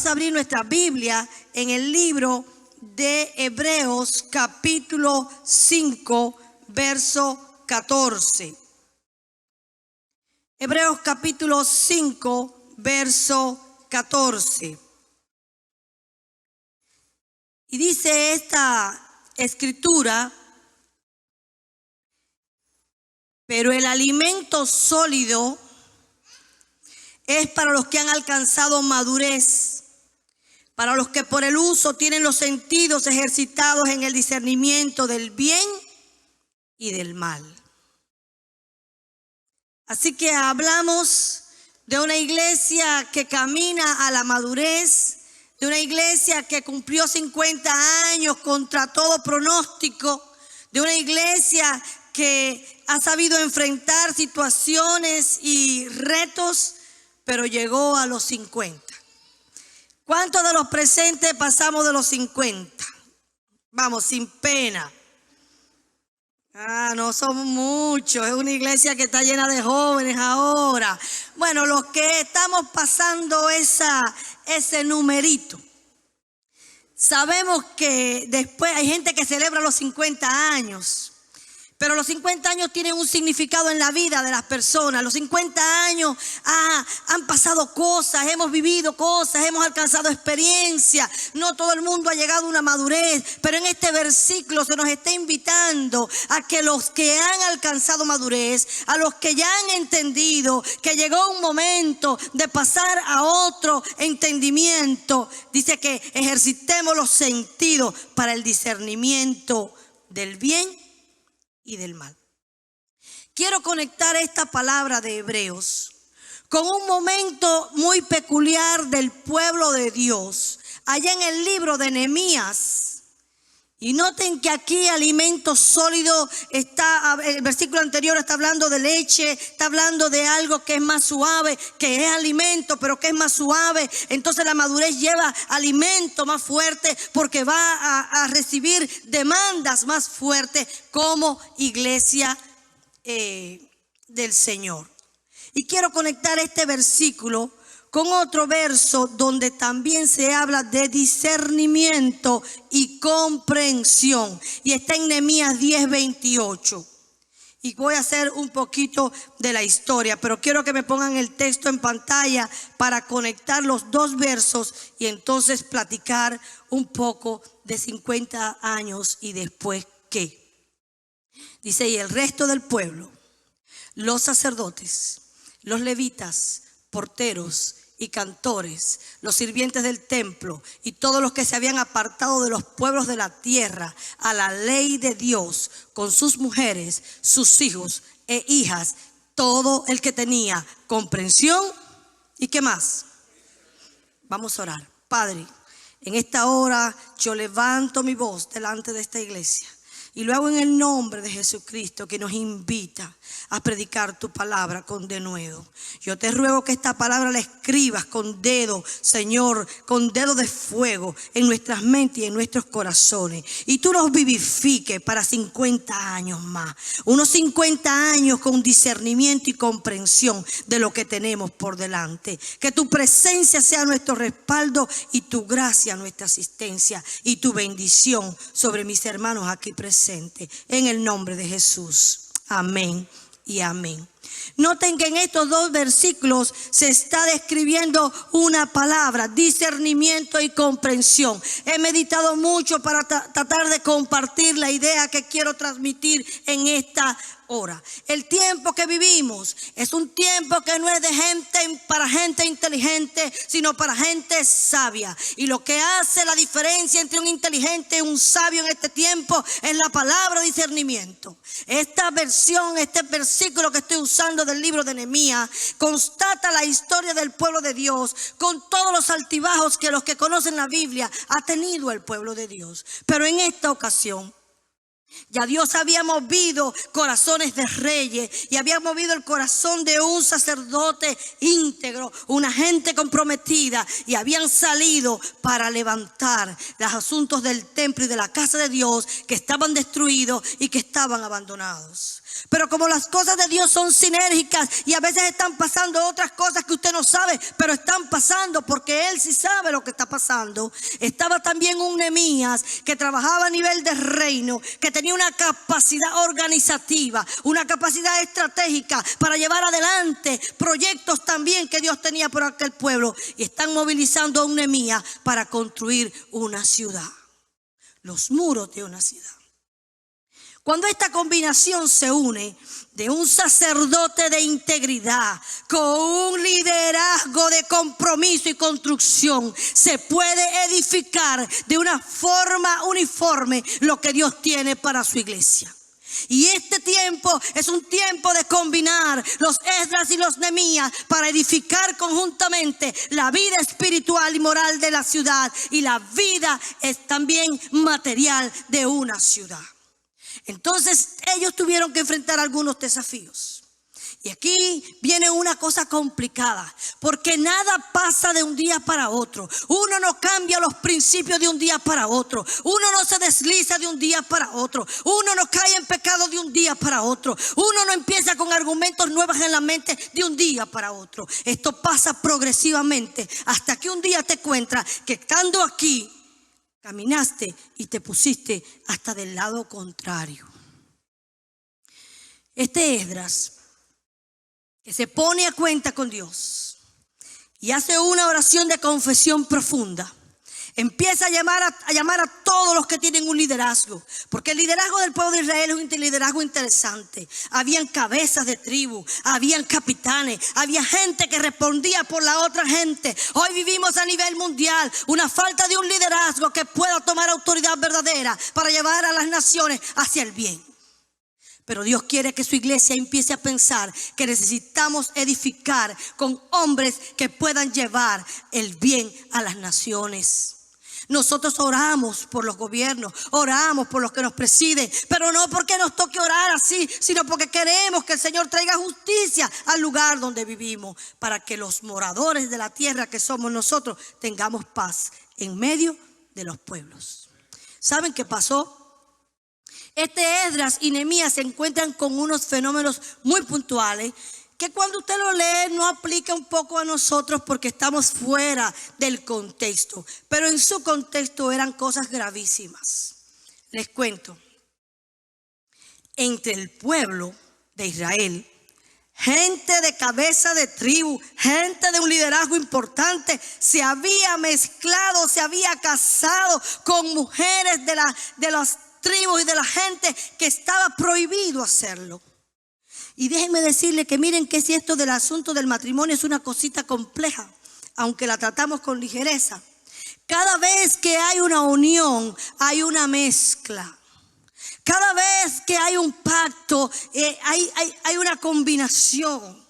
Vamos a abrir nuestra Biblia en el libro de Hebreos capítulo 5, verso 14. Hebreos capítulo 5, verso 14. Y dice esta escritura: pero el alimento sólido es para los que han alcanzado madurez, para los que por el uso tienen los sentidos ejercitados en el discernimiento del bien y del mal. Así que hablamos de una iglesia que camina a la madurez, de una iglesia que cumplió 50 años contra todo pronóstico, de una iglesia que ha sabido enfrentar situaciones y retos, pero llegó a los 50. ¿Cuántos de los presentes pasamos de los 50? Vamos, sin pena. No somos muchos, es una iglesia que está llena de jóvenes ahora. Bueno, los que estamos pasando ese numerito. Sabemos que después hay gente que celebra los 50 años. Pero los 50 años tienen un significado en la vida de las personas. Los 50 años han pasado cosas, hemos vivido cosas, hemos alcanzado experiencia. No todo el mundo ha llegado a una madurez, pero en este versículo se nos está invitando a que los que han alcanzado madurez, a los que ya han entendido que llegó un momento de pasar a otro entendimiento, dice que ejercitemos los sentidos para el discernimiento del bien y del mal. Quiero conectar esta palabra de Hebreos con un momento muy peculiar del pueblo de Dios, allá en el libro de Nehemías. Y noten que aquí alimento sólido está, el versículo anterior está hablando de leche, está hablando de algo que es más suave, que es alimento, pero que es más suave. Entonces la madurez lleva alimento más fuerte porque va a recibir demandas más fuertes como iglesia del Señor. Y quiero conectar este versículo con otro verso donde también se habla de discernimiento y comprensión. Y está en Nehemías 10:28. Y voy a hacer un poquito de la historia, pero quiero que me pongan el texto en pantalla para conectar los dos versos y entonces platicar un poco de 50 años y después qué. Dice: y el resto del pueblo, los sacerdotes, los levitas, porteros y cantores, los sirvientes del templo y todos los que se habían apartado de los pueblos de la tierra a la ley de Dios, con sus mujeres, sus hijos e hijas, todo el que tenía comprensión. ¿Y qué más? Vamos a orar. Padre, en esta hora yo levanto mi voz delante de esta iglesia y lo hago en el nombre de Jesucristo, que nos invita a predicar tu palabra con denuedo. Yo te ruego que esta palabra la escribas con dedo, Señor, con dedo de fuego en nuestras mentes y en nuestros corazones. Y tú nos vivifiques para 50 años más. Unos 50 años con discernimiento y comprensión de lo que tenemos por delante. Que tu presencia sea nuestro respaldo y tu gracia nuestra asistencia y tu bendición sobre mis hermanos aquí presentes. En el nombre de Jesús. Amén y amén. Noten que en estos dos versículos se está describiendo una palabra: discernimiento y comprensión. He meditado mucho para tratar de compartir la idea que quiero transmitir en esta hora. El tiempo que vivimos es un tiempo que no es de gente para gente inteligente, sino para gente sabia. Y lo que hace la diferencia entre un inteligente y un sabio en este tiempo es la palabra discernimiento. Esta versión, este versículo que estoy usando del libro de Nehemías, constata la historia del pueblo de Dios con todos los altibajos que los que conocen la Biblia ha tenido el pueblo de Dios. Pero en esta ocasión Ya Dios había movido corazones de reyes y había movido el corazón de un sacerdote íntegro, una gente comprometida, y habían salido para levantar los asuntos del templo y de la casa de Dios que estaban destruidos y que estaban abandonados. Pero como las cosas de Dios son sinérgicas y a veces están pasando otras cosas que usted no sabe, pero están pasando porque Él sí sabe lo que está pasando. Estaba también un Nehemías que trabajaba a nivel de reino, que tenía una capacidad organizativa, una capacidad estratégica para llevar adelante proyectos también que Dios tenía por aquel pueblo. Y están movilizando a un Nehemías para construir una ciudad, los muros de una ciudad. Cuando esta combinación se une de un sacerdote de integridad con un liderazgo de compromiso y construcción, se puede edificar de una forma uniforme lo que Dios tiene para su iglesia. Y este tiempo es un tiempo de combinar los Esdras y los Nehemías para edificar conjuntamente la vida espiritual y moral de la ciudad y la vida es también material de una ciudad. Entonces ellos tuvieron que enfrentar algunos desafíos. Y aquí viene una cosa complicada, porque nada pasa de un día para otro. Uno no cambia los principios de un día para otro. Uno no se desliza de un día para otro. Uno no cae en pecado de un día para otro. Uno no empieza con argumentos nuevos en la mente de un día para otro. Esto pasa progresivamente hasta que un día te encuentras que estando aquí caminaste y te pusiste hasta del lado contrario. Este Esdras, que se pone a cuenta con Dios y hace una oración de confesión profunda, empieza a llamar a todos los que tienen un liderazgo, porque el liderazgo del pueblo de Israel es un liderazgo interesante. Habían cabezas de tribu, habían capitanes, había gente que respondía por la otra gente. Hoy vivimos a nivel mundial una falta de un liderazgo que pueda tomar autoridad verdadera para llevar a las naciones hacia el bien. Pero Dios quiere que su iglesia empiece a pensar que necesitamos edificar con hombres que puedan llevar el bien a las naciones. Nosotros oramos por los gobiernos, oramos por los que nos presiden, pero no porque nos toque orar así, sino porque queremos que el Señor traiga justicia al lugar donde vivimos, para que los moradores de la tierra que somos nosotros tengamos paz en medio de los pueblos. ¿Saben qué pasó? Este Esdras y Nehemías se encuentran con unos fenómenos muy puntuales que cuando usted lo lee no aplica un poco a nosotros porque estamos fuera del contexto. Pero en su contexto eran cosas gravísimas. Les cuento. Entre el pueblo de Israel, gente de cabeza de tribu, gente de un liderazgo importante, se había mezclado, se había casado con mujeres de las tribus y de la gente que estaba prohibido hacerlo. Y déjenme decirle que miren que si esto del asunto del matrimonio es una cosita compleja, aunque la tratamos con ligereza. Cada vez que hay una unión, hay una mezcla. Cada vez que hay un pacto, hay una combinación.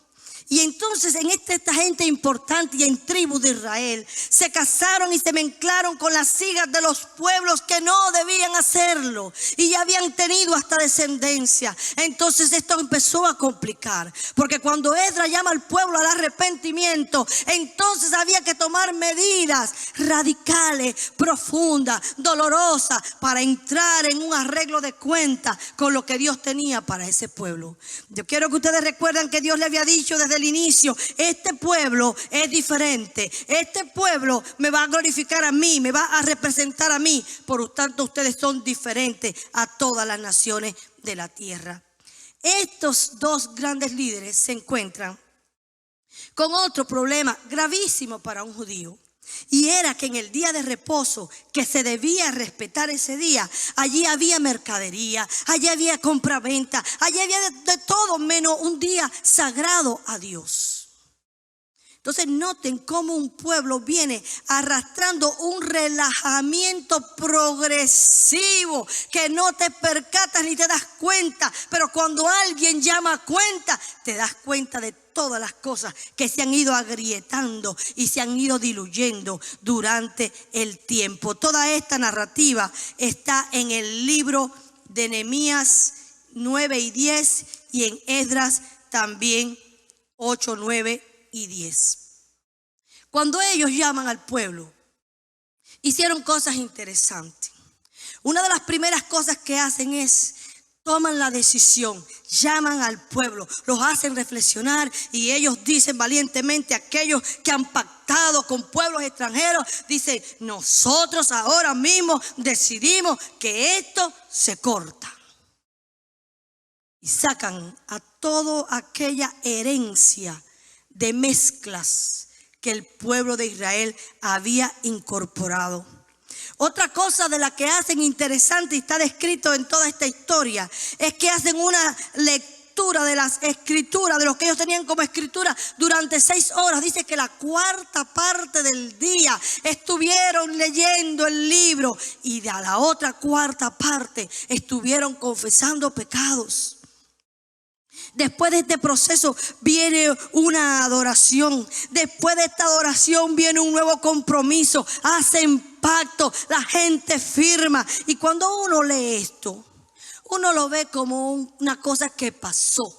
Y entonces en esta gente importante y en tribu de Israel se casaron y se mezclaron con las hijas de los pueblos que no debían hacerlo. Y ya habían tenido hasta descendencia. Entonces esto empezó a complicar. Porque cuando Esdras llama al pueblo al arrepentimiento, entonces había que tomar medidas radicales, profundas, dolorosas, para entrar en un arreglo de cuentas con lo que Dios tenía para ese pueblo. Yo quiero que ustedes recuerden que Dios le había dicho desde el inicio: este pueblo es diferente, este pueblo me va a glorificar a mí, me va a representar a mí, por lo tanto ustedes son diferentes a todas las naciones de la tierra. Estos dos grandes líderes se encuentran con otro problema gravísimo para un judío. Y era que en el día de reposo, que se debía respetar ese día, allí había mercadería, allí había compraventa, allí había de todo menos un día sagrado a Dios. Entonces noten cómo un pueblo viene arrastrando un relajamiento progresivo que no te percatas ni te das cuenta, pero cuando alguien llama a cuenta, te das cuenta de todas las cosas que se han ido agrietando y se han ido diluyendo durante el tiempo. Toda esta narrativa está en el libro de Nehemías 9 y 10 y en Esdras también 8, 9 y 10. Cuando ellos llaman al pueblo, hicieron cosas interesantes. Una de las primeras cosas que hacen es toman la decisión, llaman al pueblo, los hacen reflexionar y ellos dicen valientemente, aquellos que han pactado con pueblos extranjeros, dicen, nosotros ahora mismo decidimos que esto se corta. Y sacan a toda aquella herencia de mezclas que el pueblo de Israel había incorporado. Otra cosa de la que hacen interesante y está descrito en toda esta historia es que hacen una lectura de las escrituras, de lo que ellos tenían como escritura durante 6 horas. Dice que la cuarta parte del día estuvieron leyendo el libro y de la otra cuarta parte estuvieron confesando pecados. Después de este proceso viene una adoración. Después de esta adoración viene un nuevo compromiso. Hacen pacto, la gente firma. Y cuando uno lee esto, uno lo ve como una cosa que pasó.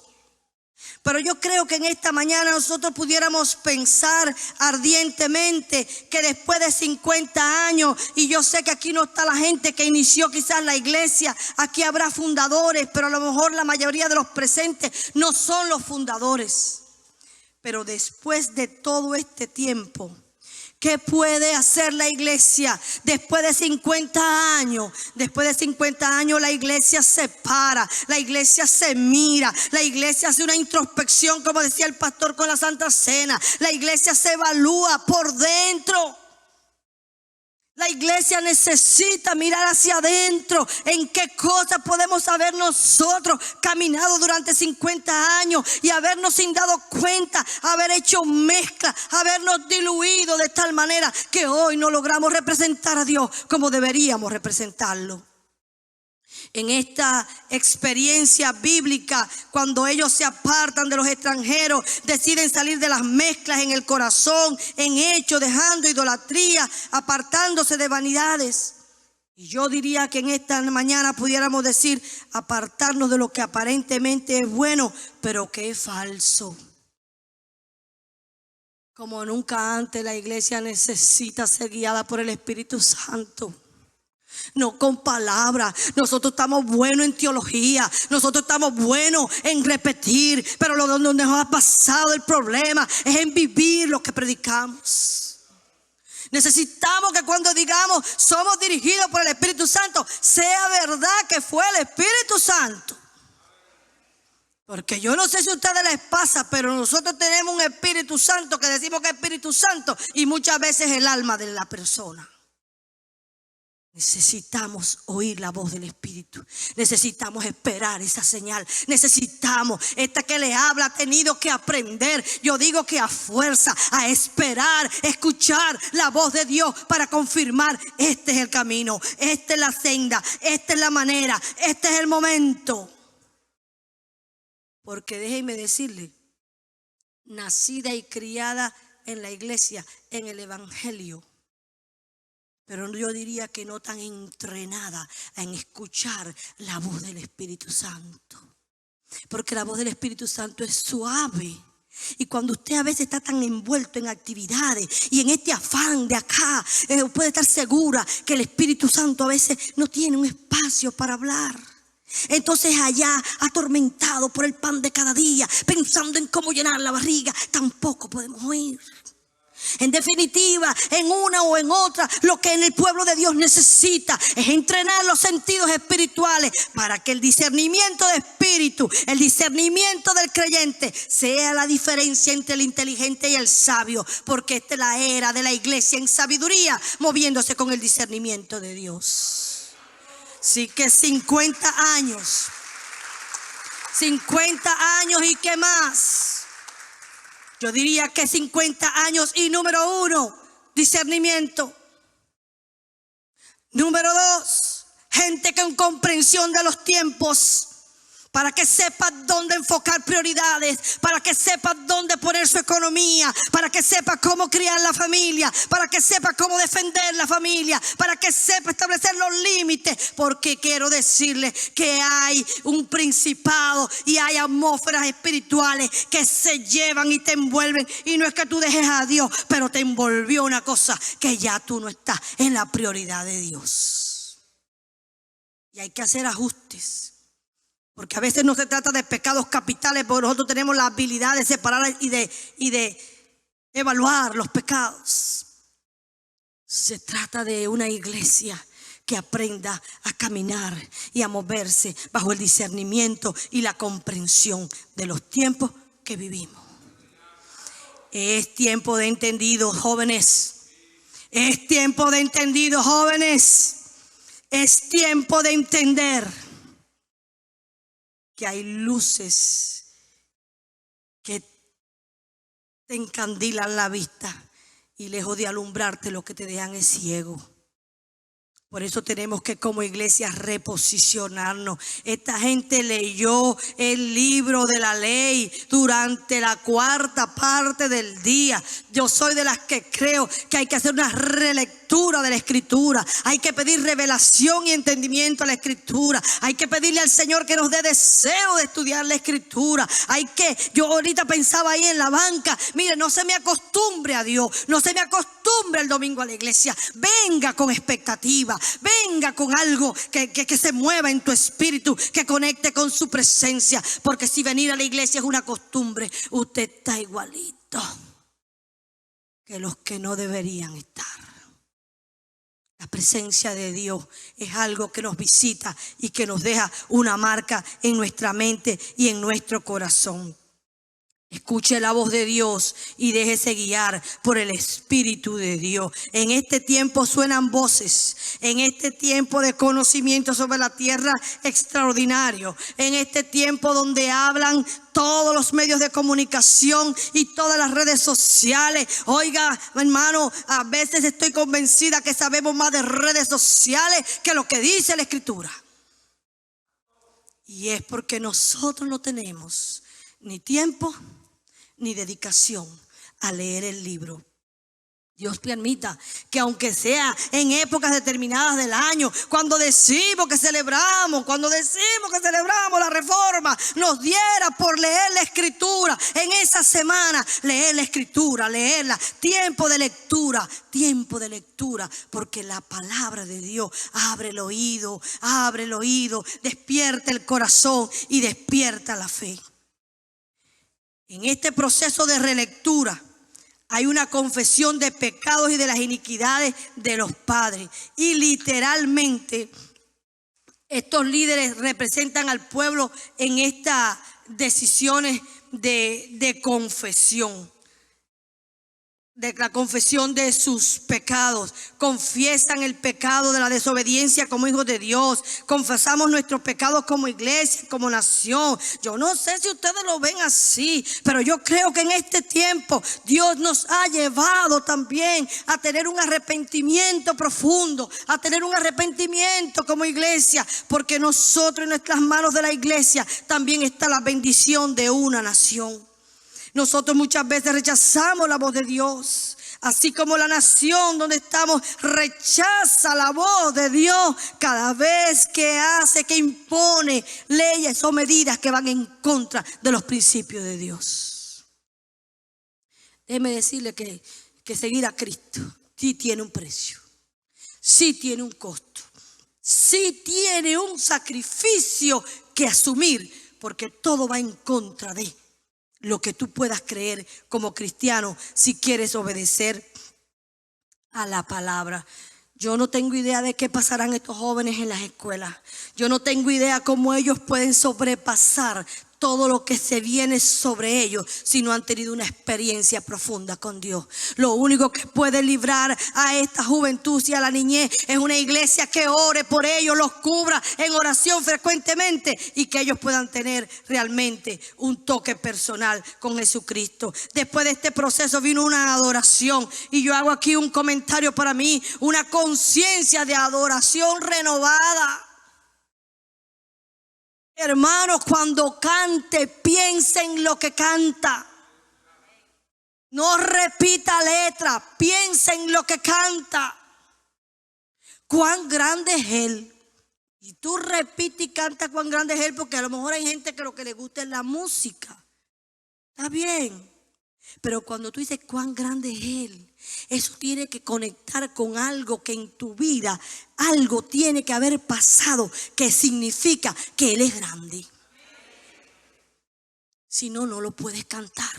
Pero yo creo que en esta mañana nosotros pudiéramos pensar ardientemente que después de 50 años, y yo sé que aquí no está la gente que inició quizás la iglesia, aquí habrá fundadores, pero a lo mejor la mayoría de los presentes no son los fundadores. Pero después de todo este tiempo, ¿qué puede hacer la iglesia después de 50 años? Después de 50 años la iglesia se para, la iglesia se mira, la iglesia hace una introspección, como decía el pastor con la Santa Cena. La iglesia se evalúa por dentro. La iglesia necesita mirar hacia adentro. ¿En qué cosas podemos haber nosotros caminado durante 50 años y habernos sin dado cuenta, haber hecho mezcla, habernos diluido de tal manera que hoy no logramos representar a Dios como deberíamos representarlo? En esta experiencia bíblica, cuando ellos se apartan de los extranjeros, deciden salir de las mezclas en el corazón, en hecho, dejando idolatría, apartándose de vanidades. Y yo diría que en esta mañana pudiéramos decir, apartarnos de lo que aparentemente es bueno, pero que es falso. Como nunca antes, la iglesia necesita ser guiada por el Espíritu Santo. No con palabras. Nosotros estamos buenos en teología, nosotros estamos buenos en repetir, pero lo donde nos ha pasado el problema es en vivir lo que predicamos. Necesitamos que cuando digamos somos dirigidos por el Espíritu Santo, sea verdad que fue el Espíritu Santo. Porque yo no sé si a ustedes les pasa, pero nosotros tenemos un Espíritu Santo que decimos que es Espíritu Santo y muchas veces el alma de la persona. Necesitamos oír la voz del Espíritu. Necesitamos esperar esa señal. Necesitamos, esta que le habla ha tenido que aprender, yo digo que a fuerza, a esperar, escuchar la voz de Dios para confirmar, este es el camino, esta es la senda, esta es la manera, este es el momento. Porque déjenme decirle, nacida y criada en la iglesia, en el evangelio, pero yo diría que no tan entrenada en escuchar la voz del Espíritu Santo. Porque la voz del Espíritu Santo es suave. Y cuando usted a veces está tan envuelto en actividades y en este afán de acá, puede estar segura que el Espíritu Santo a veces no tiene un espacio para hablar. Entonces allá, atormentado por el pan de cada día, pensando en cómo llenar la barriga, tampoco podemos oír. En definitiva, en una o en otra, lo que en el pueblo de Dios necesita es entrenar los sentidos espirituales para que el discernimiento de espíritu, el discernimiento del creyente sea la diferencia entre el inteligente y el sabio, porque esta es la era de la iglesia en sabiduría, moviéndose con el discernimiento de Dios. Así que 50 años y qué más. Yo diría que 50 años y número 1, discernimiento. Número 2, gente con comprensión de los tiempos. para que sepa dónde enfocar prioridades, para que sepa dónde poner su economía, para que sepa cómo criar la familia, para que sepa cómo defender la familia, para que sepa establecer los límites, porque quiero decirle que hay un principado y hay atmósferas espirituales que se llevan y te envuelven, y no es que tú dejes a Dios, pero te envolvió una cosa que ya tú no estás en la prioridad de Dios. Y hay que hacer ajustes. Porque a veces no se trata de pecados capitales, porque nosotros tenemos la habilidad de separar y de evaluar los pecados. Se trata de una iglesia que aprenda a caminar y a moverse bajo el discernimiento y la comprensión de los tiempos que vivimos. Es tiempo de entendidos, jóvenes. Es tiempo de entendidos, jóvenes. Es tiempo de entender que hay luces que te encandilan la vista y lejos de alumbrarte lo que te dejan es ciego. Por eso tenemos que como iglesia reposicionarnos. Esta gente leyó el libro de la ley durante la cuarta parte del día. Yo soy de las que creo que hay que hacer una relectura de la escritura. Hay que pedir revelación y entendimiento a la escritura. Hay que pedirle al Señor que nos dé deseo de estudiar la escritura. Yo ahorita pensaba ahí en la banca, mire, no se me acostumbre a Dios, no se me acostumbre el domingo a la iglesia. Venga con expectativa. Venga con algo que se mueva en tu espíritu, que conecte con su presencia. Porque si venir a la iglesia es una costumbre, usted está igualito que los que no deberían estar. La presencia de Dios es algo que nos visita y que nos deja una marca en nuestra mente y en nuestro corazón. Escuche la voz de Dios y déjese guiar por el Espíritu de Dios. En este tiempo suenan voces. En este tiempo de conocimiento sobre la tierra extraordinario. En este tiempo donde hablan todos los medios de comunicación y todas las redes sociales. Oiga, hermano, a veces estoy convencida que sabemos más de redes sociales que lo que dice la Escritura. Y es porque nosotros no tenemos ni tiempo ni dedicación a leer el libro. Dios permita que aunque sea en épocas determinadas del año, cuando decimos que celebramos la reforma, nos diera por leer la escritura en esa semana, leer la escritura, leerla, tiempo de lectura, porque la palabra de Dios abre el oído, despierta el corazón y despierta la fe. En este proceso de relectura hay una confesión de pecados y de las iniquidades de los padres. Y literalmente estos líderes representan al pueblo en estas decisiones de confesión. De la confesión de sus pecados. Confiesan el pecado de la desobediencia como hijos de Dios. Confesamos nuestros pecados como iglesia, como nación. Yo no sé si ustedes lo ven así, pero yo creo que en este tiempo Dios nos ha llevado también a tener un arrepentimiento profundo, a tener un arrepentimiento como iglesia, porque nosotros en nuestras manos de la iglesia también está la bendición de una nación. Nosotros muchas veces rechazamos la voz de Dios, así como la nación donde estamos rechaza la voz de Dios cada vez que impone leyes o medidas que van en contra de los principios de Dios. Déjeme decirle que seguir a Cristo sí tiene un precio, sí tiene un costo, sí tiene un sacrificio que asumir, porque todo va en contra de lo que tú puedas creer como cristiano si quieres obedecer a la palabra. Yo no tengo idea de qué pasarán estos jóvenes en las escuelas. Yo no tengo idea cómo ellos pueden sobrepasar todo lo que se viene sobre ellos si no han tenido una experiencia profunda con Dios. Lo único que puede librar a esta juventud y a la niñez es una iglesia que ore por ellos, los cubra en oración frecuentemente y que ellos puedan tener realmente un toque personal con Jesucristo. Después de este proceso vino una adoración, y yo hago aquí un comentario para mí, una conciencia de adoración renovada. Hermanos, cuando cante, piense en lo que canta. No repita letra, piensa en lo que canta. Cuán grande es Él. Y tú repites y canta cuán grande es Él, porque a lo mejor hay gente que lo que le gusta es la música. Está bien. Pero cuando tú dices cuán grande es Él, eso tiene que conectar con algo que en tu vida, algo tiene que haber pasado que significa que Él es grande. Si no, no lo puedes cantar.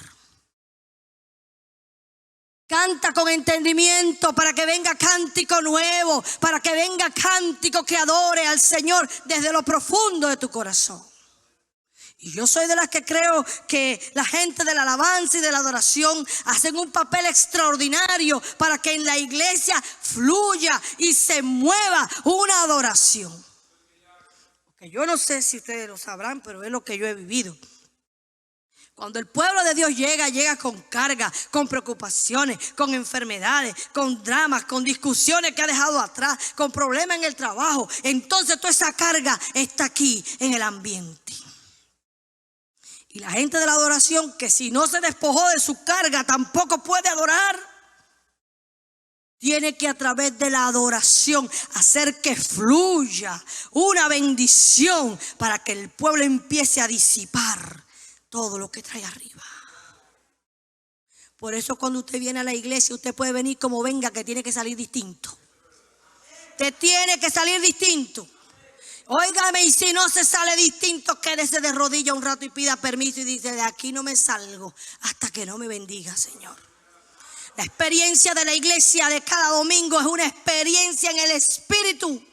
Canta con entendimiento para que venga cántico nuevo, para que venga cántico que adore al Señor desde lo profundo de tu corazón. Y yo soy de las que creo que la gente de la alabanza y de la adoración hacen un papel extraordinario para que en la iglesia fluya y se mueva una adoración. Porque yo no sé si ustedes lo sabrán, pero es lo que yo he vivido. Cuando el pueblo de Dios llega con carga, con preocupaciones, con enfermedades, con dramas, con discusiones que ha dejado atrás, con problemas en el trabajo. Entonces toda esa carga está aquí en el ambiente. Y la gente de la adoración, que si no se despojó de su carga, tampoco puede adorar. Tiene que a través de la adoración hacer que fluya una bendición para que el pueblo empiece a disipar todo lo que trae arriba. Por eso cuando usted viene a la iglesia, usted puede venir como venga, que tiene que salir distinto. Usted tiene que salir distinto. Óigame, y si no se sale distinto, quédese de rodillas un rato y pida permiso y dice: de aquí no me salgo hasta que no me bendiga, Señor. La experiencia de la iglesia de cada domingo es una experiencia en el Espíritu,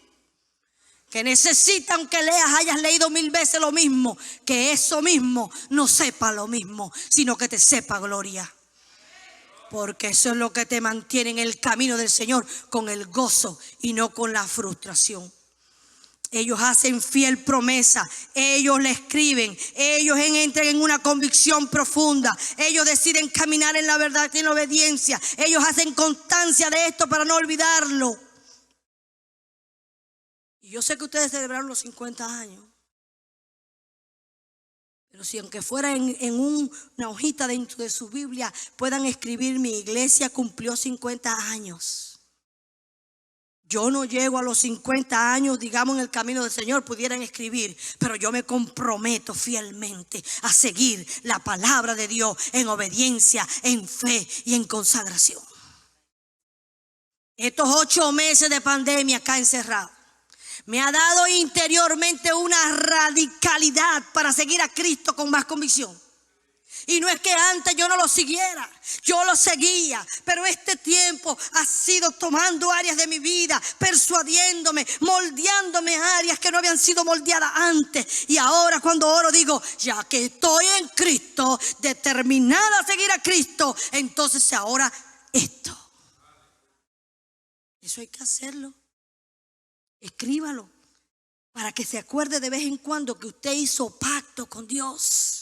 que necesita, aunque hayas leído 1000 veces lo mismo, que eso mismo no sepa lo mismo, sino que te sepa gloria. Porque eso es lo que te mantiene en el camino del Señor, con el gozo y no con la frustración. Ellos hacen fiel promesa, ellos le escriben, ellos entran en una convicción profunda, ellos deciden caminar en la verdad y en la obediencia, ellos hacen constancia de esto para no olvidarlo. Y yo sé que ustedes celebraron los 50 años, pero si aunque fuera en una hojita dentro de su Biblia puedan escribir: mi iglesia cumplió 50 años. Yo no llego a los 50 años, digamos, en el camino del Señor, pudieran escribir, pero yo me comprometo fielmente a seguir la palabra de Dios en obediencia, en fe y en consagración. Estos 8 meses de pandemia acá encerrado me ha dado interiormente una radicalidad para seguir a Cristo con más convicción. Y no es que antes yo no lo siguiera, yo lo seguía, pero este tiempo ha sido tomando áreas de mi vida, persuadiéndome, moldeándome áreas que no habían sido moldeadas antes. Y ahora cuando oro digo: ya que estoy en Cristo, determinada a seguir a Cristo, entonces ahora esto. Eso hay que hacerlo. Escríbalo para que se acuerde de vez en cuando que usted hizo pacto con Dios.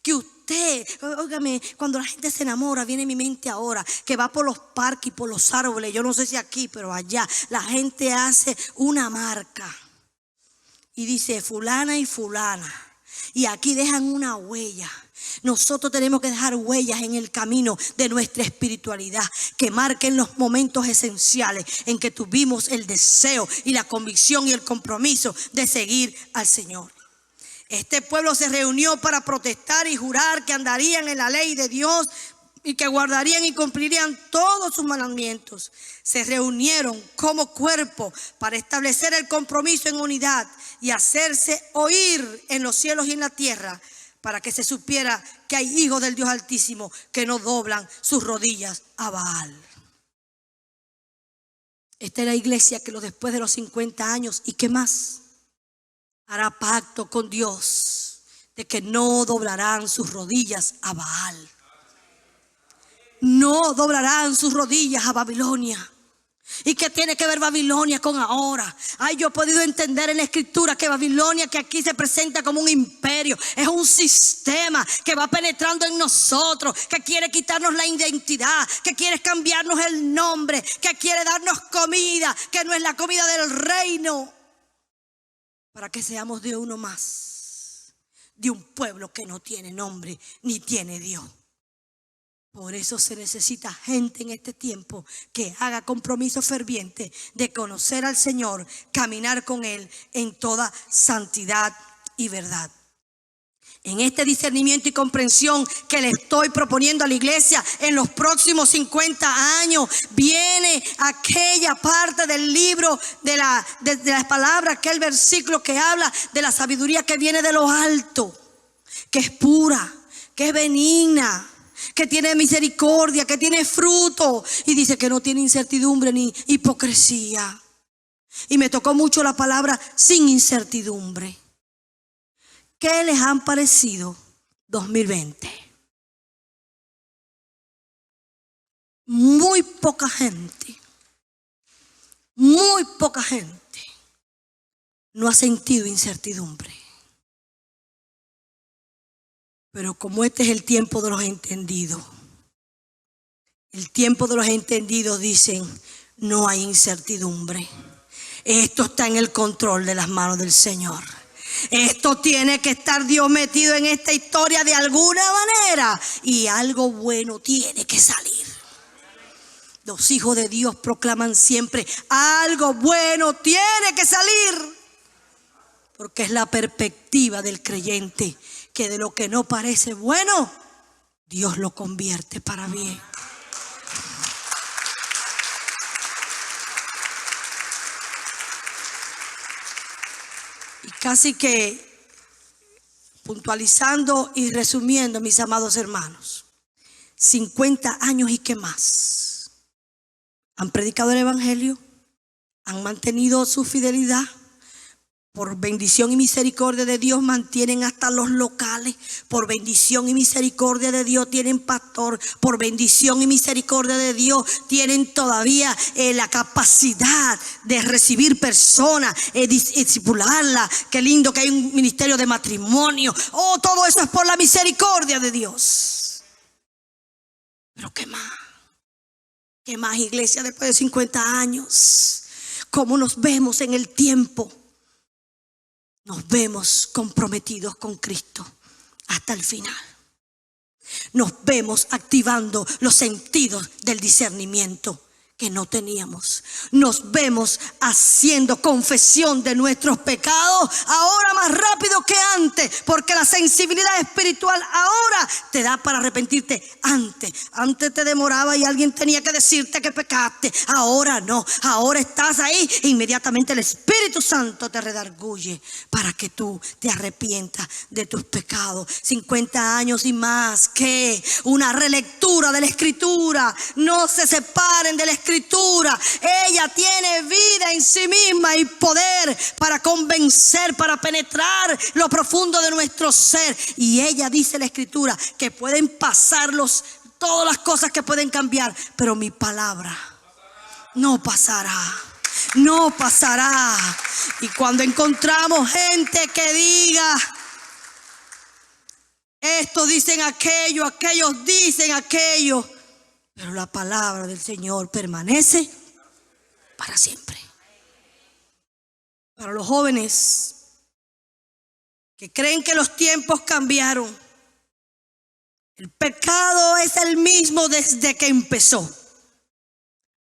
Que usted, óigame, cuando la gente se enamora, viene a mi mente ahora que va por los parques y por los árboles. Yo no sé si aquí, pero allá la gente hace una marca y dice fulana y fulana, y aquí dejan una huella. Nosotros tenemos que dejar huellas en el camino de nuestra espiritualidad que marquen los momentos esenciales en que tuvimos el deseo y la convicción y el compromiso de seguir al Señor. Este pueblo se reunió para protestar y jurar que andarían en la ley de Dios y que guardarían y cumplirían todos sus mandamientos. Se reunieron como cuerpo para establecer el compromiso en unidad y hacerse oír en los cielos y en la tierra, para que se supiera que hay hijos del Dios Altísimo que no doblan sus rodillas a Baal. Esta es la iglesia que después de los 50 años, ¿y qué más? Hará pacto con Dios de que no doblarán sus rodillas a Baal. No doblarán sus rodillas a Babilonia. ¿Y qué tiene que ver Babilonia con ahora? Ay, yo he podido entender en la escritura que Babilonia, que aquí se presenta como un imperio, es un sistema que va penetrando en nosotros, que quiere quitarnos la identidad, que quiere cambiarnos el nombre, que quiere darnos comida, que no es la comida del reino, para que seamos de uno más. de un pueblo que no tiene nombre ni tiene Dios. Por eso se necesita gente en este tiempo que haga compromiso ferviente de conocer al Señor, caminar con Él en toda santidad y verdad. En este discernimiento y comprensión que le estoy proponiendo a la iglesia en los próximos 50 años, viene aquella parte del libro de las palabras, aquel versículo que habla de la sabiduría que viene de lo alto, que es pura, que es benigna, que tiene misericordia, que tiene fruto, y dice que no tiene incertidumbre ni hipocresía. Y me tocó mucho la palabra sin incertidumbre. ¿Qué les han parecido 2020? Muy poca gente no ha sentido incertidumbre. Pero como este es el tiempo de los entendidos, el tiempo de los entendidos dicen, no hay incertidumbre. Esto está en el control de las manos del Señor. Esto tiene que estar Dios metido en esta historia de alguna manera y algo bueno tiene que salir. Los hijos de Dios proclaman siempre, algo bueno tiene que salir. Porque es la perspectiva del creyente que de lo que no parece bueno, Dios lo convierte para bien. Y casi que puntualizando y resumiendo, mis amados hermanos, 50 años y qué más. Han predicado el evangelio, han mantenido su fidelidad. Por bendición y misericordia de Dios mantienen hasta los locales. Por bendición y misericordia de Dios tienen pastor. Por bendición y misericordia de Dios tienen todavía la capacidad de recibir personas, discipularlas. Qué lindo que hay un ministerio de matrimonio. Oh, todo eso es por la misericordia de Dios. Pero ¿qué más? ¿Qué más, iglesia, después de 50 años? ¿Cómo nos vemos en el tiempo? Nos vemos comprometidos con Cristo hasta el final. Nos vemos activando los sentidos del discernimiento que no teníamos. Nos vemos haciendo confesión de nuestros pecados ahora más rápido que antes, porque la sensibilidad espiritual ahora te da para arrepentirte antes. Antes te demoraba y alguien tenía que decirte que pecaste. Ahora no, ahora estás ahí e inmediatamente el Espíritu Santo te redarguye para que tú te arrepientas de tus pecados. 50 años y más que una relectura de la Escritura. No se separen de la Escritura. Ella tiene vida en sí misma y poder para convencer, para penetrar lo profundo de nuestro ser. Y ella dice la Escritura que pueden pasarlos todas las cosas que pueden cambiar, pero mi palabra no pasará. No pasará. Y cuando encontramos gente que diga, estos dicen aquello, aquellos dicen aquello, pero la palabra del Señor permanece para siempre. Para los jóvenes que creen que los tiempos cambiaron, el pecado es el mismo desde que empezó.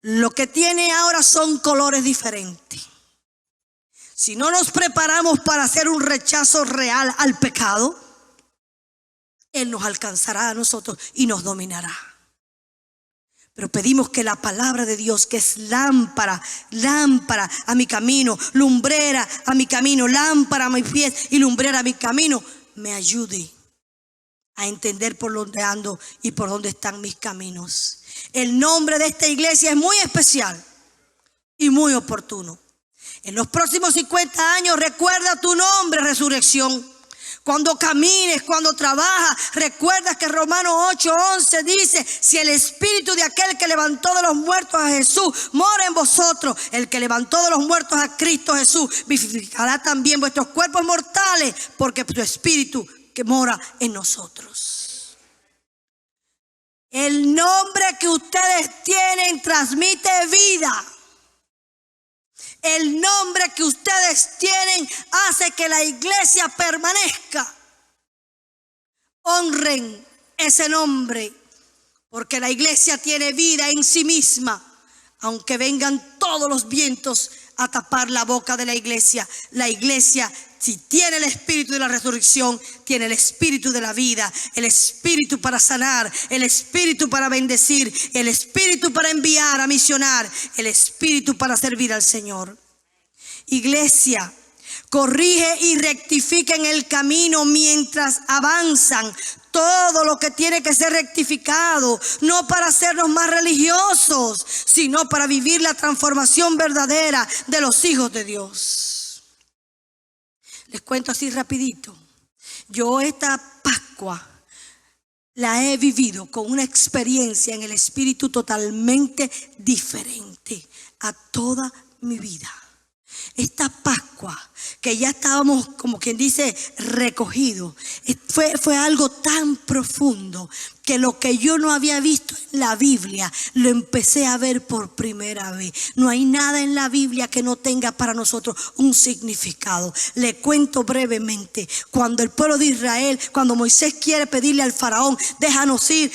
Lo que tiene ahora son colores diferentes. Si no nos preparamos para hacer un rechazo real al pecado, Él nos alcanzará a nosotros y nos dominará. Pero pedimos que la palabra de Dios, que es lámpara a mi camino, lumbrera a mi camino, lámpara a mis pies y lumbrera a mi camino, me ayude a entender por dónde ando y por dónde están mis caminos. El nombre de esta iglesia es muy especial y muy oportuno. En los próximos 50 años recuerda tu nombre, Resurrección. Cuando camines, cuando trabajas, recuerda que Romanos 8:11 dice: si el espíritu de aquel que levantó de los muertos a Jesús mora en vosotros, el que levantó de los muertos a Cristo Jesús vivificará también vuestros cuerpos mortales, porque tu espíritu que mora en nosotros. El nombre que ustedes tienen transmite vida. El nombre que ustedes tienen hace que la iglesia permanezca. honren ese nombre, porque la iglesia tiene vida en sí misma. Aunque vengan todos los vientos a tapar la boca de la iglesia, si tiene el espíritu de la resurrección, tiene el espíritu de la vida, el espíritu para sanar, el espíritu para bendecir, el espíritu para enviar a misionar, el espíritu para servir al Señor. Iglesia, corrige y rectifica en el camino mientras avanzan todo lo que tiene que ser rectificado, no para hacernos más religiosos, sino para vivir la transformación verdadera de los hijos de Dios. Les cuento así rapidito. Yo esta Pascua la he vivido con una experiencia en el espíritu totalmente diferente a toda mi vida. Esta Pascua, que ya estábamos, como quien dice, recogidos, fue algo tan profundo que lo que yo no había visto en la Biblia, lo empecé a ver por primera vez. No hay nada en la Biblia que no tenga para nosotros un significado. Le cuento brevemente. Cuando el pueblo de Israel, cuando Moisés quiere pedirle al faraón, déjanos ir,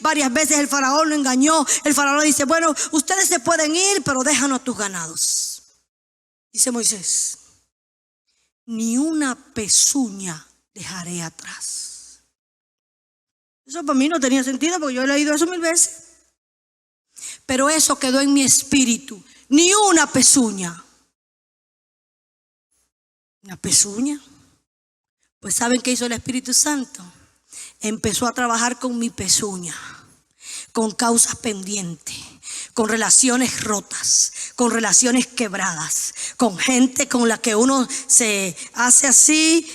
varias veces el faraón lo engañó. El faraón le dice, bueno, ustedes se pueden ir, pero déjanos a tus ganados. Dice Moisés, ni una pezuña dejaré atrás. Eso para mí no tenía sentido porque yo he leído eso 1000 veces. Pero eso quedó en mi espíritu. Ni una pezuña. ¿Una pezuña? Pues ¿saben qué hizo el Espíritu Santo? Empezó a trabajar con mi pezuña, con causas pendientes, con relaciones rotas, con relaciones quebradas, con gente con la que uno se hace así,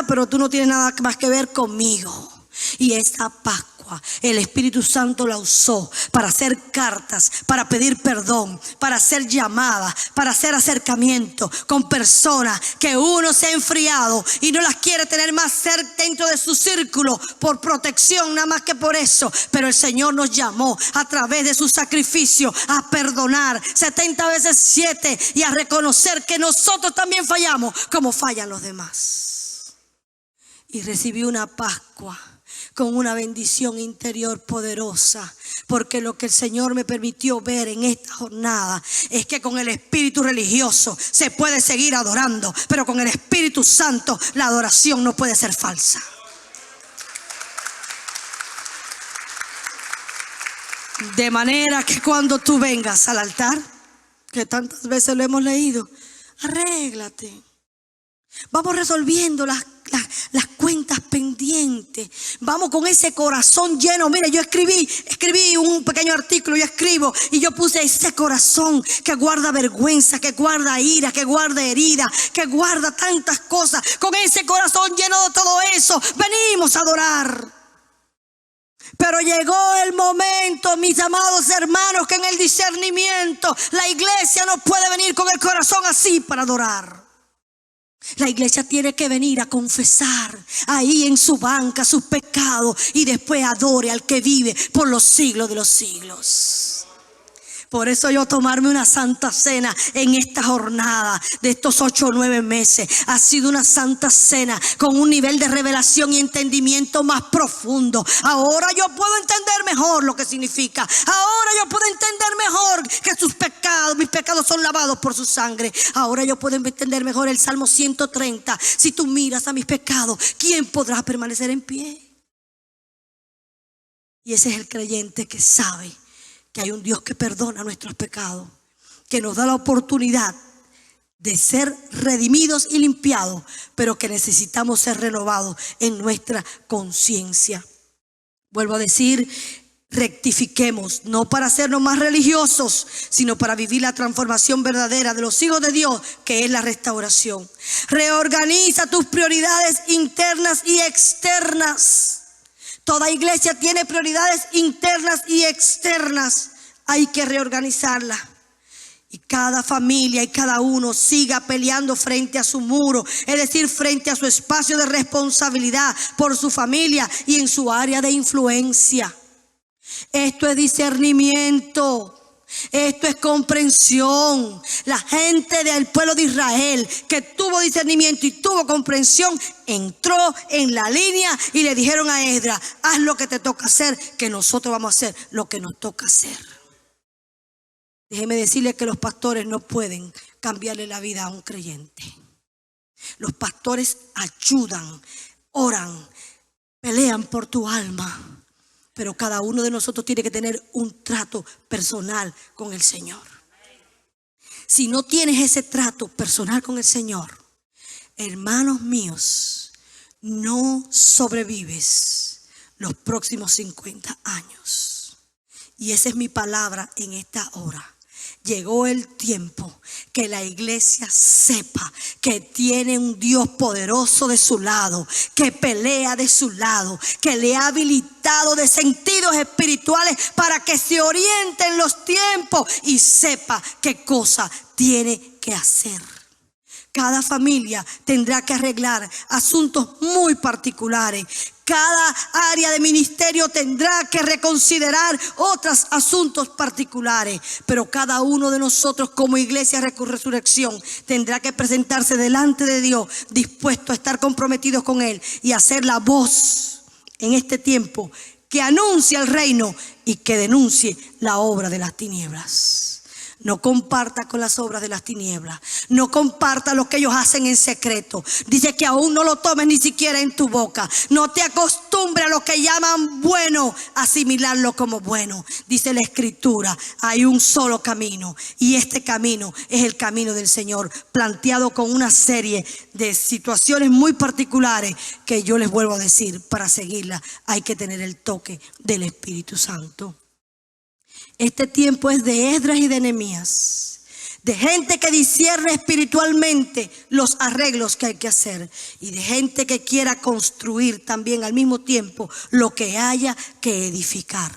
pero tú no tienes nada más que ver conmigo. Y esta Pascua el Espíritu Santo la usó para hacer cartas, para pedir perdón, para hacer llamadas, para hacer acercamiento con personas que uno se ha enfriado y no las quiere tener más cerca dentro de su círculo por protección, nada más que por eso. Pero el Señor nos llamó a través de su sacrificio a perdonar 70 veces 7 y a reconocer que nosotros también fallamos como fallan los demás. Y recibí una Pascua con una bendición interior poderosa, porque lo que el Señor me permitió ver en esta jornada es que con el espíritu religioso se puede seguir adorando, pero con el Espíritu Santo la adoración no puede ser falsa. De manera que cuando tú vengas al altar, que tantas veces lo hemos leído, arréglate. Vamos resolviendo las cuentas pendientes. Vamos con ese corazón lleno. Mire, yo escribí un pequeño artículo. Yo escribo y yo puse ese corazón que guarda vergüenza, que guarda ira, que guarda herida, que guarda tantas cosas. Con ese corazón lleno de todo eso venimos a adorar. Pero llegó el momento, mis amados hermanos, que en el discernimiento la iglesia no puede venir con el corazón así para adorar. La iglesia tiene que venir a confesar ahí en su banca sus pecados y después adore al que vive por los siglos de los siglos. Por eso yo tomarme una santa cena en esta jornada de estos 8 o 9 meses ha sido una santa cena con un nivel de revelación y entendimiento más profundo. Ahora yo puedo entender mejor lo que significa. Ahora yo puedo entender mejor que mis pecados son lavados por su sangre. Ahora yo puedo entender mejor el Salmo 130. Si tú miras a mis pecados, ¿quién podrá permanecer en pie? Y ese es el creyente que sabe que hay un Dios que perdona nuestros pecados, que nos da la oportunidad de ser redimidos y limpiados, pero que necesitamos ser renovados en nuestra conciencia. Vuelvo a decir, rectifiquemos, no para hacernos más religiosos, sino para vivir la transformación verdadera de los hijos de Dios, que es la restauración. Reorganiza tus prioridades internas y externas. Toda iglesia tiene prioridades internas y externas. Hay que reorganizarla. Y cada familia y cada uno siga peleando frente a su muro, es decir, frente a su espacio de responsabilidad por su familia y en su área de influencia. Esto es discernimiento. Esto es comprensión. La gente del pueblo de Israel que tuvo discernimiento y tuvo comprensión, entró en la línea y le dijeron a Esdras: haz lo que te toca hacer, que nosotros vamos a hacer lo que nos toca hacer. Déjeme decirle que los pastores no pueden cambiarle la vida a un creyente. Los pastores ayudan, oran, pelean por tu alma. Pero cada uno de nosotros tiene que tener un trato personal con el Señor. Si no tienes ese trato personal con el Señor, hermanos míos, no sobrevives los próximos 50 años. Y esa es mi palabra en esta hora. Llegó el tiempo que la iglesia sepa que tiene un Dios poderoso de su lado, que pelea de su lado, que le ha habilitado de sentidos espirituales para que se oriente en los tiempos y sepa qué cosa tiene que hacer. Cada familia tendrá que arreglar asuntos muy particulares. Cada área de ministerio tendrá que reconsiderar otros asuntos particulares. Pero cada uno de nosotros como iglesia Resurrección tendrá que presentarse delante de Dios, dispuesto a estar comprometidos con Él y hacer la voz en este tiempo que anuncie el reino y que denuncie la obra de las tinieblas. No comparta con las obras de las tinieblas. No comparta lo que ellos hacen en secreto. Dice que aún no lo tomes ni siquiera en tu boca. No te acostumbres a lo que llaman bueno, asimilarlo como bueno. Dice la Escritura, hay un solo camino. Y este camino es el camino del Señor, planteado con una serie de situaciones muy particulares que yo les vuelvo a decir, para seguirla hay que tener el toque del Espíritu Santo. Este tiempo es de Esdras y de Nehemías, de gente que discierne espiritualmente los arreglos que hay que hacer y de gente que quiera construir también al mismo tiempo lo que haya que edificar.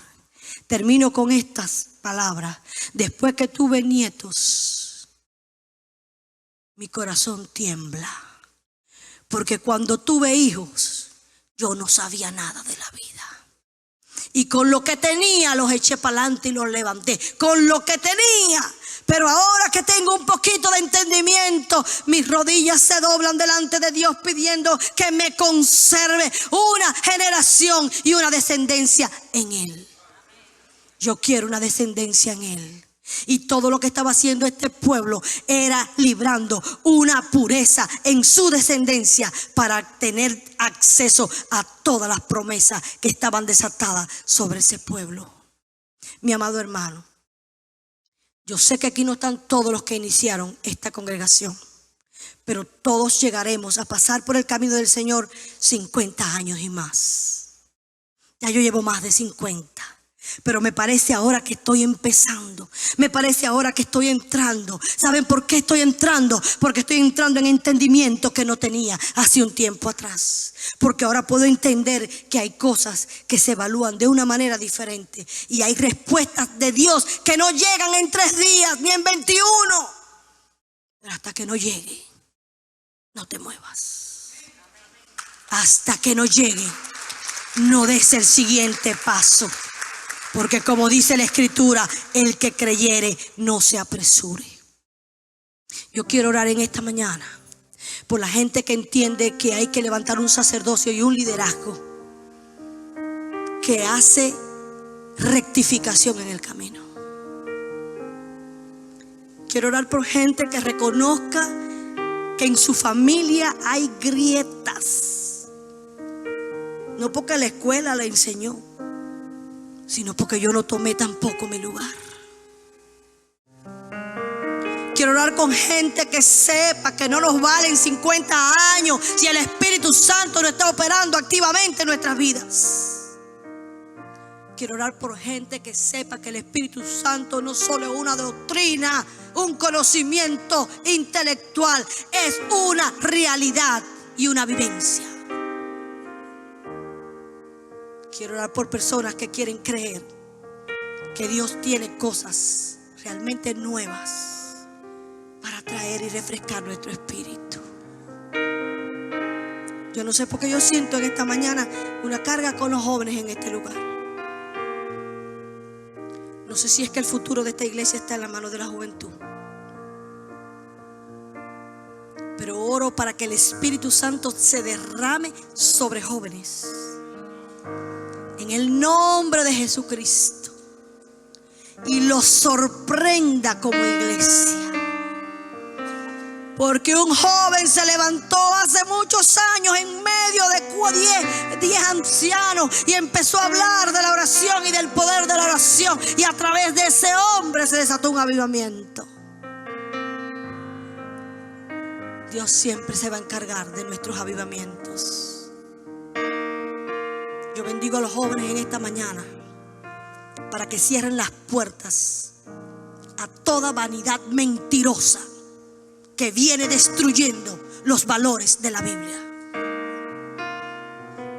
Termino con estas palabras. Después que tuve nietos, mi corazón tiembla, porque cuando tuve hijos yo no sabía nada de la vida. Y con lo que tenía los eché para adelante y los levanté. Con lo que tenía. Pero ahora que tengo un poquito de entendimiento, mis rodillas se doblan delante de Dios pidiendo que me conserve una generación y una descendencia en Él. Yo quiero una descendencia en Él. Y todo lo que estaba haciendo este pueblo era librando una pureza en su descendencia para tener acceso a todas las promesas que estaban desatadas sobre ese pueblo. Mi amado hermano, yo sé que aquí no están todos los que iniciaron esta congregación, pero todos llegaremos a pasar por el camino del Señor 50 años y más. Ya yo llevo más de 50. Pero me parece ahora que estoy empezando. Me parece ahora que estoy entrando. ¿Saben por qué estoy entrando? Porque estoy entrando en entendimiento que no tenía hace un tiempo atrás. Porque ahora puedo entender que hay cosas que se evalúan de una manera diferente. Y hay respuestas de Dios que no llegan en 3 días ni en 21. Pero hasta que no llegue, no te muevas. Hasta que no llegue, no des el siguiente paso. Porque como dice la Escritura, el que creyere no se apresure. Yo quiero orar en esta mañana por la gente que entiende que hay que levantar un sacerdocio y un liderazgo que hace rectificación en el camino. Quiero orar por gente que reconozca que en su familia hay grietas. No porque la escuela le enseñó, sino porque yo no tomé tampoco mi lugar. Quiero orar con gente que sepa que no nos valen 50 años si el Espíritu Santo no está operando activamente en nuestras vidas. Quiero orar por gente que sepa que el Espíritu Santo no solo es una doctrina, un conocimiento intelectual, es una realidad y una vivencia. Quiero orar por personas que quieren creer que Dios tiene cosas realmente nuevas para traer y refrescar nuestro espíritu. Yo no sé por qué yo siento en esta mañana una carga con los jóvenes en este lugar. No sé si es que el futuro de esta iglesia está en la mano de la juventud, pero oro para que el Espíritu Santo se derrame sobre jóvenes en el nombre de Jesucristo y los sorprenda como iglesia. Porque un joven se levantó hace muchos años en medio de 10 ancianos y empezó a hablar de la oración y del poder de la oración, y a través de ese hombre se desató un avivamiento. Dios siempre se va a encargar de nuestros avivamientos. Yo bendigo a los jóvenes en esta mañana para que cierren las puertas a toda vanidad mentirosa que viene destruyendo los valores de la Biblia.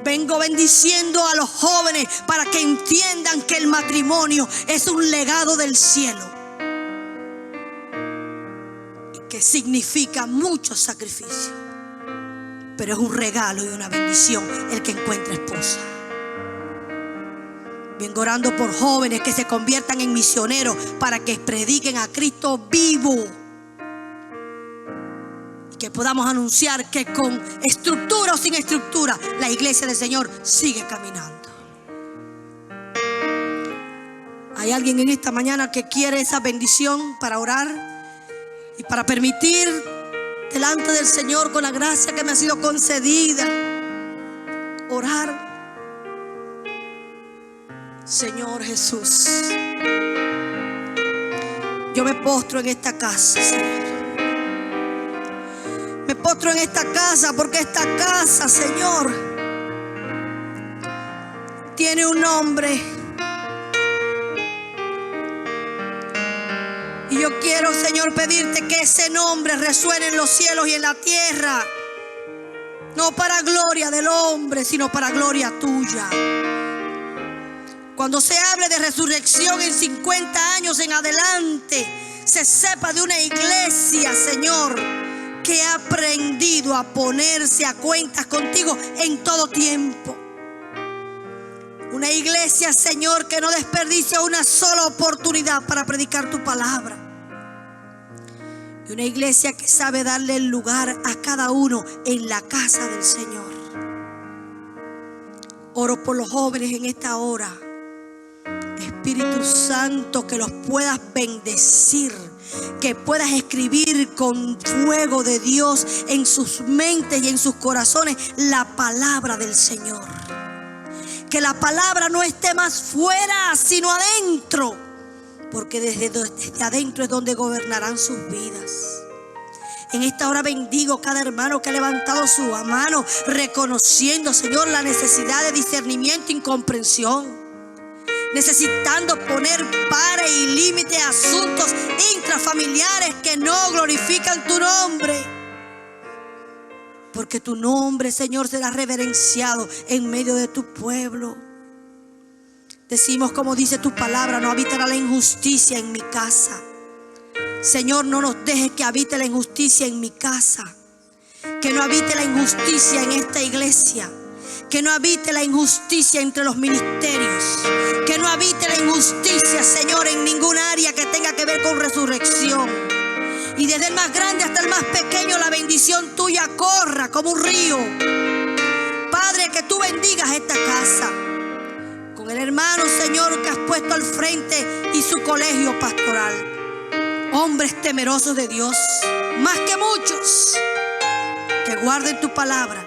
Vengo bendiciendo a los jóvenes para que entiendan que el matrimonio es un legado del cielo y que significa mucho sacrificio, pero es un regalo y una bendición el que encuentre esposa. Vengo orando por jóvenes que se conviertan en misioneros para que prediquen a Cristo vivo, que podamos anunciar que con estructura o sin estructura la iglesia del Señor sigue caminando. ¿Hay alguien en esta mañana que quiere esa bendición para orar y para permitir delante del Señor, con la gracia que me ha sido concedida, orar? Señor Jesús, yo me postro en esta casa, Señor. Me postro en esta casa porque esta casa, Señor, tiene un nombre. Y yo quiero, Señor, pedirte que ese nombre resuene en los cielos y en la tierra. No para gloria del hombre, sino para gloria tuya. Cuando se hable de resurrección en 50 años en adelante, se sepa de una iglesia, Señor, que ha aprendido a ponerse a cuentas contigo en todo tiempo. Una iglesia, Señor, que no desperdicia una sola oportunidad para predicar tu palabra. Y una iglesia que sabe darle el lugar a cada uno en la casa del Señor. Oro por los jóvenes en esta hora. Espíritu Santo, que los puedas bendecir, que puedas escribir con fuego de Dios en sus mentes y en sus corazones la palabra del Señor. Que la palabra no esté más fuera, sino adentro, porque desde adentro es donde gobernarán sus vidas. En esta hora bendigo cada hermano que ha levantado su mano, reconociendo, Señor, la necesidad de discernimiento y comprensión, necesitando poner pare y límite a asuntos intrafamiliares que no glorifican tu nombre. Porque tu nombre, Señor, será reverenciado en medio de tu pueblo. Decimos, como dice tu palabra, no habitará la injusticia en mi casa. Señor, no nos dejes que habite la injusticia en mi casa. Que no habite la injusticia en esta iglesia. Que no habite la injusticia entre los ministerios. Que no habite la injusticia, Señor, en ningún área que tenga que ver con resurrección. Y desde el más grande hasta el más pequeño, la bendición tuya corra como un río. Padre, que tú bendigas esta casa. Con el hermano, Señor, que has puesto al frente y su colegio pastoral. Hombres temerosos de Dios, más que muchos, que guarden tu palabra.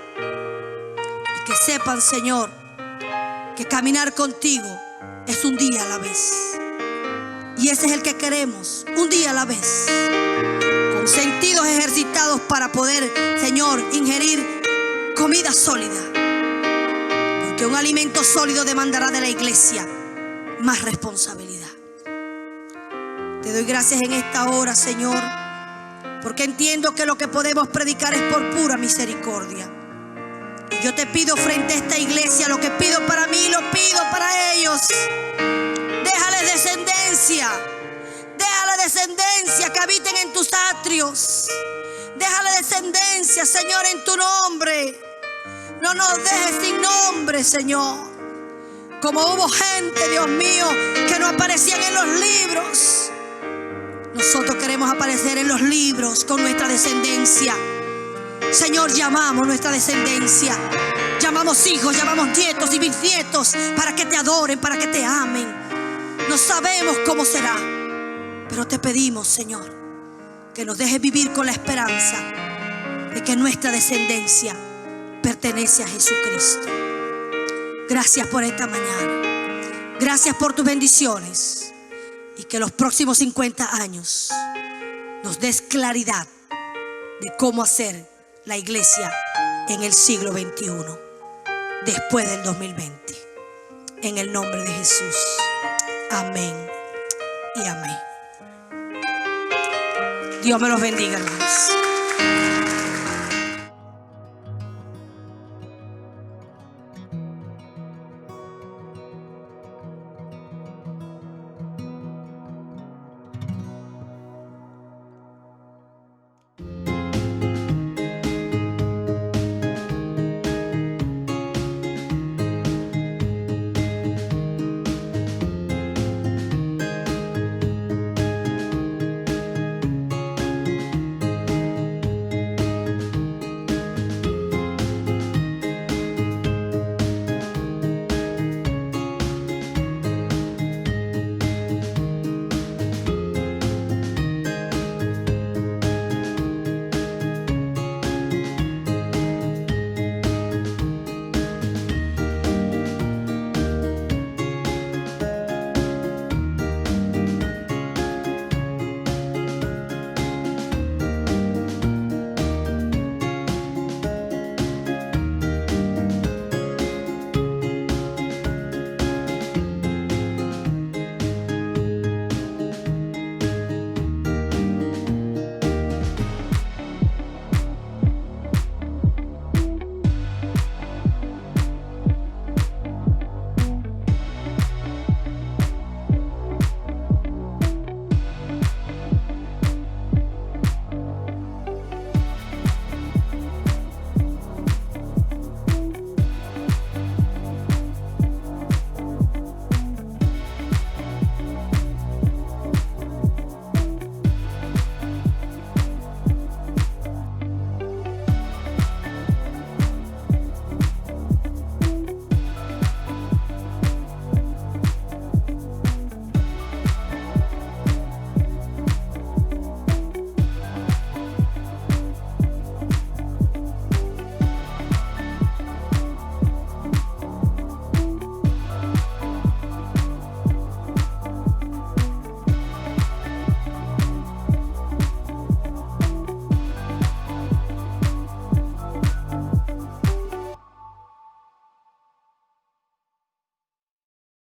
Que sepan, Señor, que caminar contigo es un día a la vez. Y ese es el que queremos, un día a la vez. Con sentidos ejercitados para poder, Señor, ingerir comida sólida. Porque un alimento sólido demandará de la iglesia más responsabilidad. Te doy gracias en esta hora, Señor, porque entiendo que lo que podemos predicar es por pura misericordia. Yo te pido frente a esta iglesia, lo que pido para mí, lo pido para ellos. Déjale descendencia. Déjale descendencia que habiten en tus atrios. Déjale descendencia, Señor, en tu nombre. No nos dejes sin nombre, Señor. Como hubo gente, Dios mío, que no aparecían en los libros, nosotros queremos aparecer en los libros con nuestra descendencia. Señor, llamamos nuestra descendencia. Llamamos hijos, llamamos nietos y bisnietos para que te adoren, para que te amen. No sabemos cómo será, pero te pedimos, Señor, que nos dejes vivir con la esperanza de que nuestra descendencia pertenece a Jesucristo. Gracias por esta mañana. Gracias por tus bendiciones. Y que los próximos 50 años nos des claridad de cómo hacer la iglesia en el siglo XXI, después del 2020. En el nombre de Jesús. Amén y amén. Dios me los bendiga, hermanos.